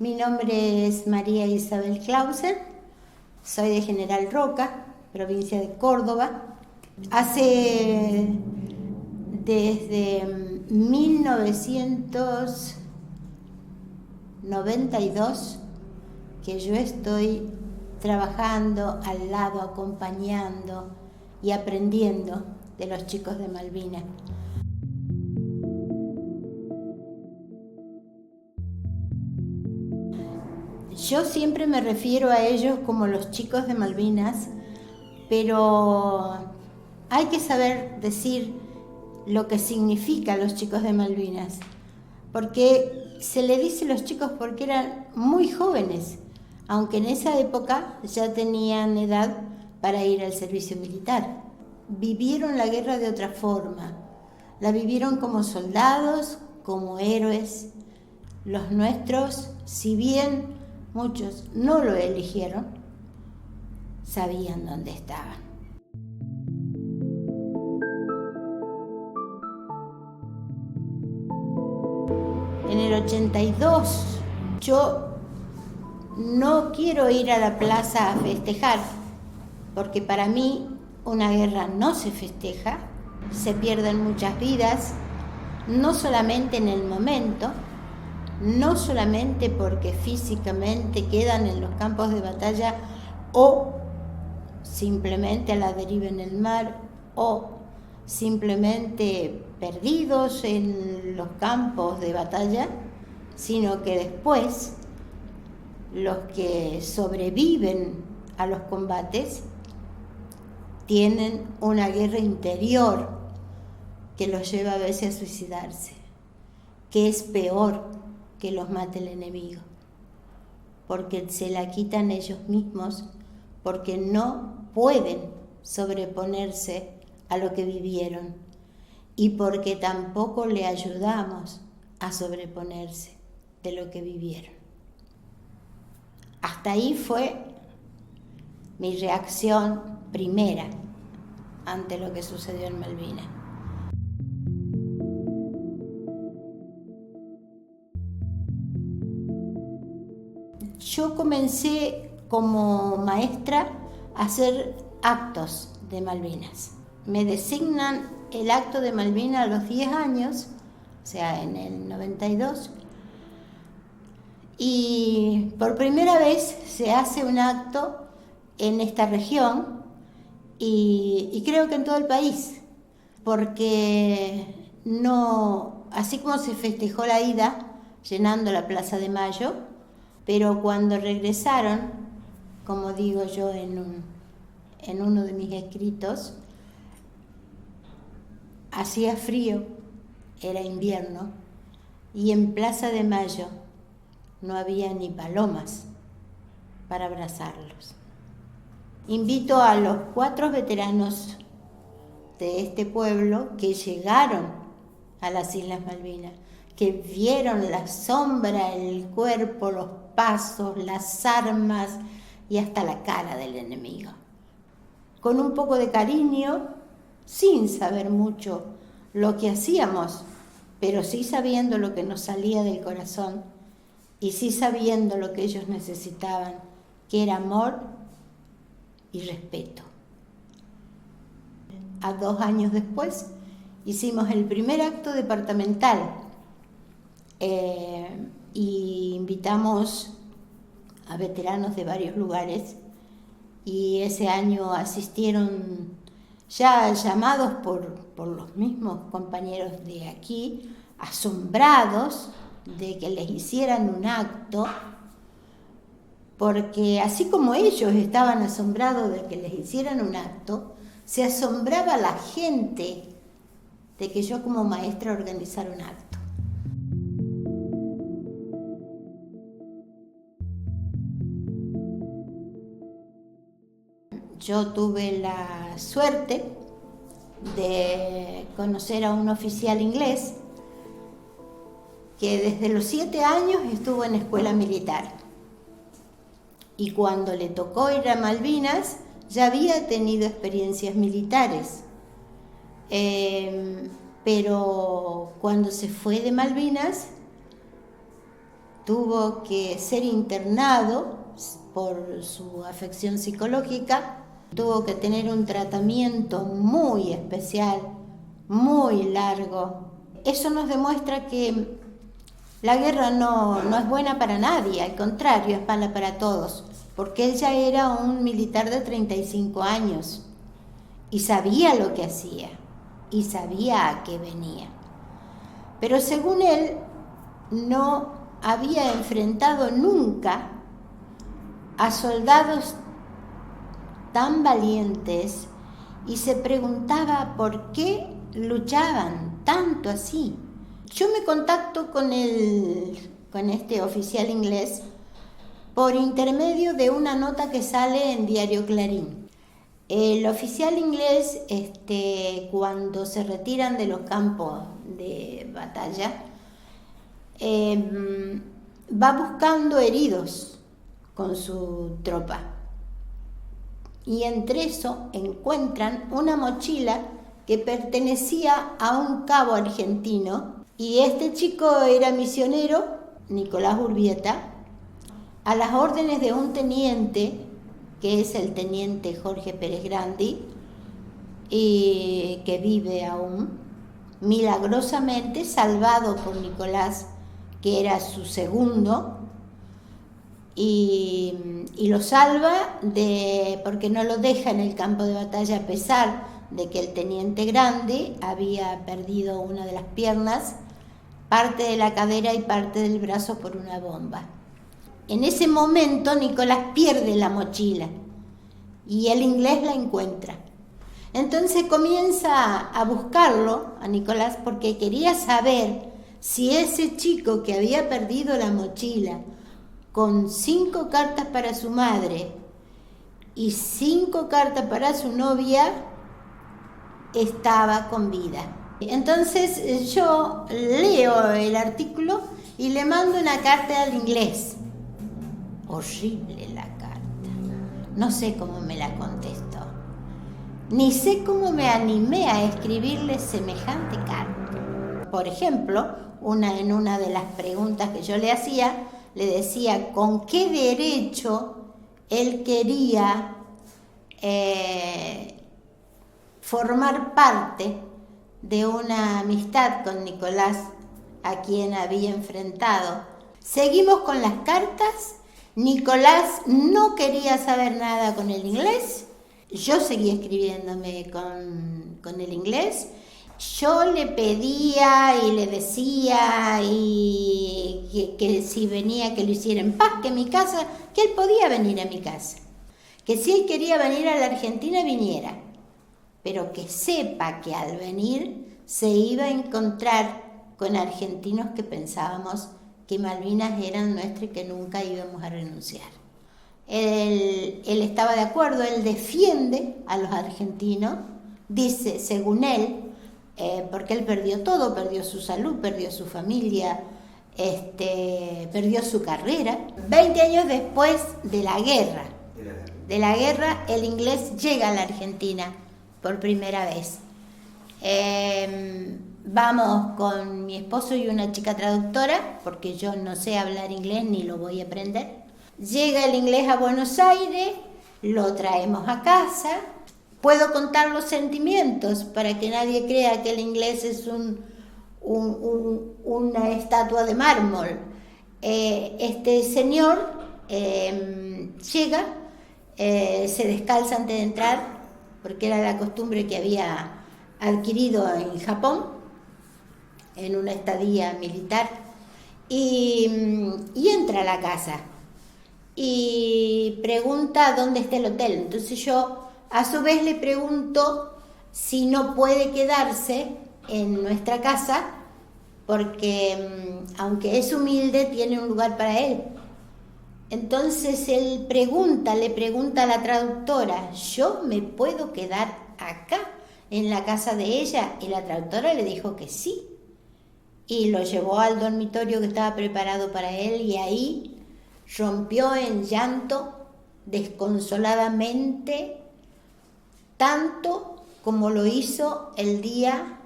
Mi nombre es María Isabel Clausen, soy de General Roca, provincia de Córdoba. Desde 1992 que yo estoy trabajando al lado, acompañando y aprendiendo de los chicos de Malvinas. Yo siempre me refiero a ellos como los chicos de Malvinas, pero hay que saber decir lo que significa los chicos de Malvinas, porque se le dice los chicos porque eran muy jóvenes, aunque en esa época ya tenían edad para ir al servicio militar. Vivieron la guerra de otra forma, la vivieron como soldados, como héroes. Los nuestros, si bien muchos no lo eligieron, sabían dónde estaban. En el 82, yo no quiero ir a la plaza a festejar, porque para mí una guerra no se festeja, se pierden muchas vidas, no solamente en el momento, no solamente porque físicamente quedan en los campos de batalla o simplemente a la deriva en el mar o simplemente perdidos en los campos de batalla, sino que después los que sobreviven a los combates tienen una guerra interior que los lleva a veces a suicidarse, que es peor que los mate el enemigo, porque se la quitan ellos mismos, porque no pueden sobreponerse a lo que vivieron y porque tampoco le ayudamos a sobreponerse de lo que vivieron. Hasta ahí fue mi reacción primera ante lo que sucedió en Malvinas. Yo comencé como maestra a hacer actos de Malvinas. Me designan el acto de Malvinas a los 10 años, o sea, en el 92, y por primera vez se hace un acto en esta región y creo que en todo el país, porque no, así como se festejó la ida llenando la Plaza de Mayo, pero cuando regresaron, como digo yo en uno de mis escritos, hacía frío, era invierno, y en Plaza de Mayo no había ni palomas para abrazarlos. Invito a los 4 veteranos de este pueblo que llegaron a las Islas Malvinas, que vieron la sombra, el cuerpo, los pasos, las armas y hasta la cara del enemigo. Con un poco de cariño, sin saber mucho lo que hacíamos, pero sí sabiendo lo que nos salía del corazón y sí sabiendo lo que ellos necesitaban, que era amor y respeto. A 2 años después hicimos el primer acto departamental y invitamos a veteranos de varios lugares y ese año asistieron ya llamados por los mismos compañeros de aquí, asombrados de que les hicieran un acto, porque así como ellos estaban asombrados de que les hicieran un acto, se asombraba la gente de que yo como maestra organizara un acto. Yo tuve la suerte de conocer a un oficial inglés que desde los 7 años estuvo en escuela militar. Y cuando le tocó ir a Malvinas, ya había tenido experiencias militares. Pero cuando se fue de Malvinas, tuvo que ser internado por su afección psicológica, tuvo que tener un tratamiento muy especial, muy largo. Eso nos demuestra que la guerra no es buena para nadie, al contrario, es mala para todos, porque él ya era un militar de 35 años y sabía lo que hacía y sabía a qué venía. Pero según él, no había enfrentado nunca a soldados tan valientes y se preguntaba por qué luchaban tanto así. Yo me contacto con este oficial inglés por intermedio de una nota que sale en Diario Clarín. El oficial inglés, cuando se retiran de los campos de batalla, va buscando heridos con su tropa. Y entre eso encuentran una mochila que pertenecía a un cabo argentino. Y este chico era misionero, Nicolás Urbieta, a las órdenes de un teniente, que es el teniente Jorge Pérez Grandi, y que vive aún, milagrosamente salvado por Nicolás, que era su segundo, y lo salva porque no lo deja en el campo de batalla, a pesar de que el teniente Grandi había perdido una de las piernas, parte de la cadera y parte del brazo por una bomba. En ese momento Nicolás pierde la mochila y el inglés la encuentra. Entonces comienza a buscarlo, a Nicolás, porque quería saber si ese chico que había perdido la mochila con 5 cartas para su madre y 5 cartas para su novia estaba con vida. Entonces yo leo el artículo y le mando una carta al inglés. Horrible la carta. No sé cómo me la contestó. Ni sé cómo me animé a escribirle semejante carta. Por ejemplo, en una de las preguntas que yo le hacía, le decía con qué derecho él quería formar parte de una amistad con Nicolás, a quien había enfrentado. Seguimos con las cartas. Nicolás no quería saber nada con el inglés. Yo seguía escribiéndome con el inglés. Yo le pedía y le decía que si venía, que lo hiciera en paz, que mi casa, que él podía venir a mi casa. Que si él quería venir a la Argentina, viniera. Pero que sepa que al venir se iba a encontrar con argentinos que pensábamos que Malvinas eran nuestras y que nunca íbamos a renunciar. Él estaba de acuerdo, él defiende a los argentinos, dice, según él, porque él perdió todo, perdió su salud, perdió su familia, perdió su carrera. 20 años después de la guerra, el inglés llega a la Argentina por primera vez. Vamos con mi esposo y una chica traductora, porque yo no sé hablar inglés ni lo voy a aprender. Llega el inglés a Buenos Aires, lo traemos a casa. Puedo contar los sentimientos para que nadie crea que el inglés es una estatua de mármol. Este señor llega, se descalza antes de entrar, porque era la costumbre que había adquirido en Japón, en una estadía militar, y entra a la casa y pregunta dónde está el hotel. Entonces yo a su vez le pregunto si no puede quedarse en nuestra casa, porque aunque es humilde, tiene un lugar para él. Entonces él le pregunta a la traductora, ¿yo me puedo quedar acá en la casa de ella? Y la traductora le dijo que sí. Y lo llevó al dormitorio que estaba preparado para él, y ahí rompió en llanto desconsoladamente, tanto como lo hizo el día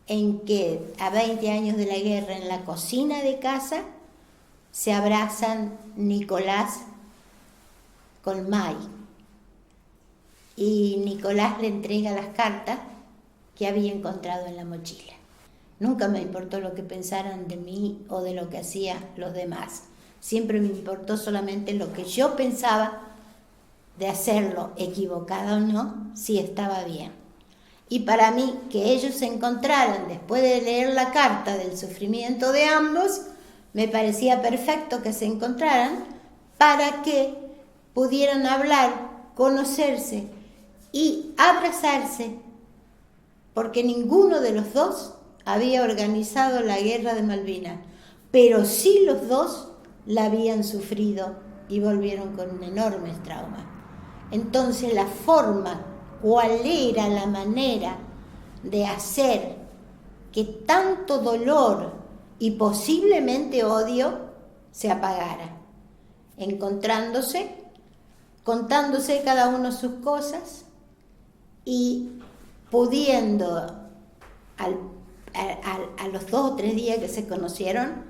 en que, a 20 años de la guerra, en la cocina de casa, se abrazan Nicolás con May. Y Nicolás le entrega las cartas que había encontrado en la mochila. Nunca me importó lo que pensaran de mí o de lo que hacían los demás. Siempre me importó solamente lo que yo pensaba, de hacerlo equivocado o no, si estaba bien. Y para mí, que ellos se encontraran después de leer la carta del sufrimiento de ambos, me parecía perfecto que se encontraran para que pudieran hablar, conocerse y abrazarse, porque ninguno de los dos había organizado la guerra de Malvinas, pero sí los dos la habían sufrido y volvieron con enormes traumas. Entonces la forma, cuál era la manera de hacer que tanto dolor y posiblemente odio se apagara, encontrándose, contándose cada uno sus cosas y pudiendo a los 2 o 3 días que se conocieron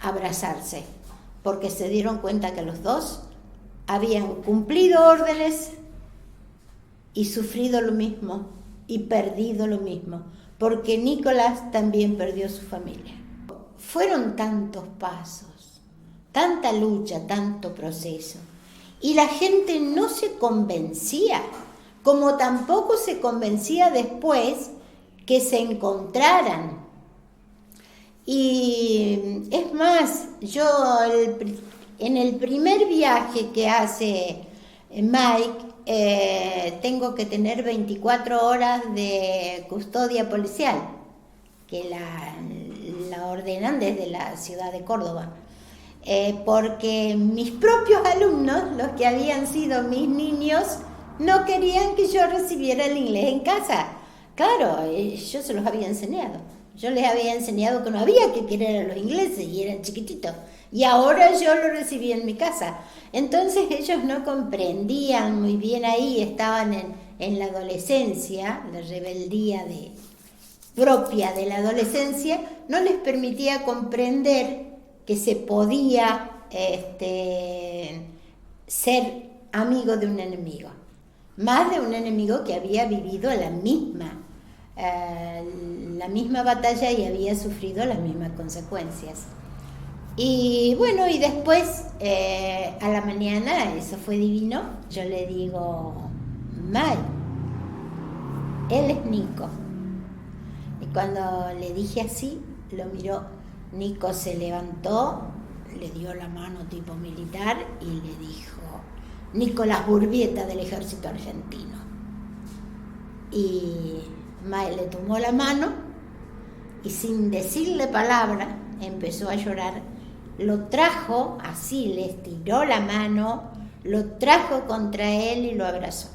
abrazarse, porque se dieron cuenta que los dos habían cumplido órdenes y sufrido lo mismo y perdido lo mismo, porque Nicolás también perdió su familia. Fueron tantos pasos, tanta lucha, tanto proceso, y la gente no se convencía, como tampoco se convencía después que se encontraran. Y es más, yo en el primer viaje que hace Mike, tengo que tener 24 horas de custodia policial, que la ordenan desde la ciudad de Córdoba, porque mis propios alumnos, los que habían sido mis niños, no querían que yo recibiera el inglés en casa. Claro, yo se los había enseñado. Yo les había enseñado que no había que querer a los ingleses y eran chiquititos. Y ahora yo lo recibí en mi casa. Entonces ellos no comprendían muy bien ahí, estaban en la adolescencia, la rebeldía propia de la adolescencia, no les permitía comprender que se podía ser amigo de un enemigo. Más de un enemigo que había vivido la misma batalla y había sufrido las mismas consecuencias. Y bueno, y después a la mañana, eso fue divino, yo le digo, May, él es Nico. Y cuando le dije así, lo miró. Nico se levantó, le dio la mano tipo militar y le dijo, Nicolás Burbieta del ejército argentino. Y May le tomó la mano y sin decirle palabra empezó a llorar. Lo trajo así, le estiró la mano, lo trajo contra él y lo abrazó.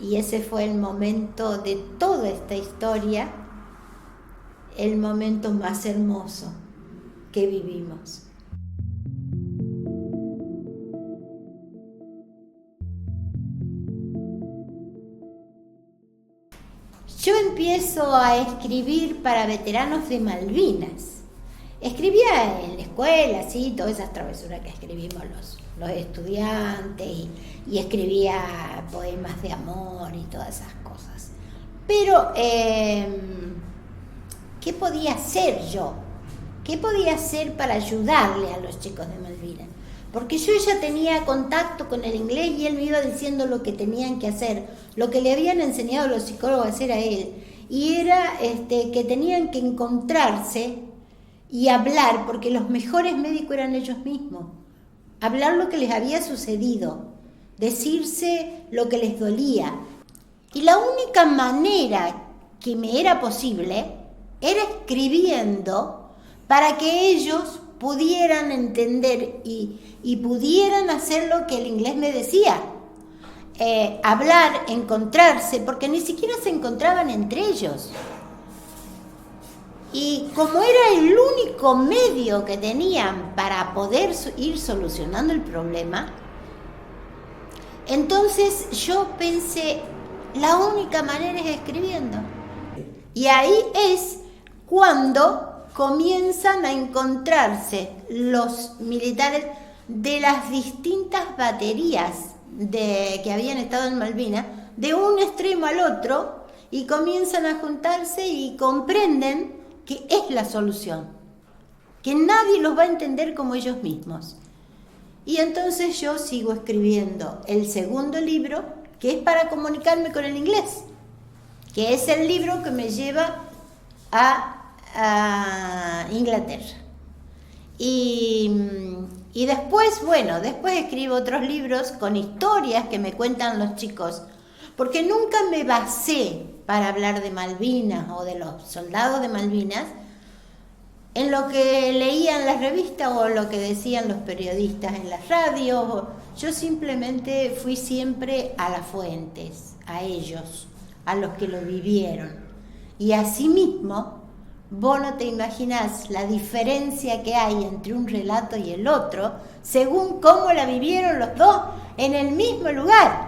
Y ese fue el momento de toda esta historia, el momento más hermoso que vivimos. Yo empiezo a escribir para veteranos de Malvinas. Escribía en la escuela, sí, todas esas travesuras que escribimos los estudiantes, y escribía poemas de amor y todas esas cosas. Pero, ¿qué podía hacer yo? ¿Qué podía hacer para ayudarle a los chicos de Malvinas? Porque yo ya tenía contacto con el inglés y él me iba diciendo lo que tenían que hacer, lo que le habían enseñado los psicólogos a hacer a él. Y era que tenían que encontrarse y hablar, porque los mejores médicos eran ellos mismos. Hablar lo que les había sucedido, decirse lo que les dolía. Y la única manera que me era posible era escribiendo para que ellos pudieran entender y pudieran hacer lo que el inglés me decía. Hablar, encontrarse, porque ni siquiera se encontraban entre ellos. Y como era el único medio que tenían para poder ir solucionando el problema, entonces yo pensé, la única manera es escribiendo. Y ahí es cuando comienzan a encontrarse los militares de las distintas baterías que habían estado en Malvinas, de un extremo al otro, y comienzan a juntarse y comprenden que es la solución, que nadie los va a entender como ellos mismos. Y entonces yo sigo escribiendo el segundo libro, que es para comunicarme con el inglés, que es el libro que me lleva a Inglaterra. Y después, después escribo otros libros con historias que me cuentan los chicos, porque nunca me basé para hablar de Malvinas o de los soldados de Malvinas en lo que leía en las revistas o lo que decían los periodistas en las radios. Yo simplemente fui siempre a las fuentes, a ellos, a los que lo vivieron. Y asimismo, vos no te imaginás la diferencia que hay entre un relato y el otro, según cómo la vivieron los dos en el mismo lugar.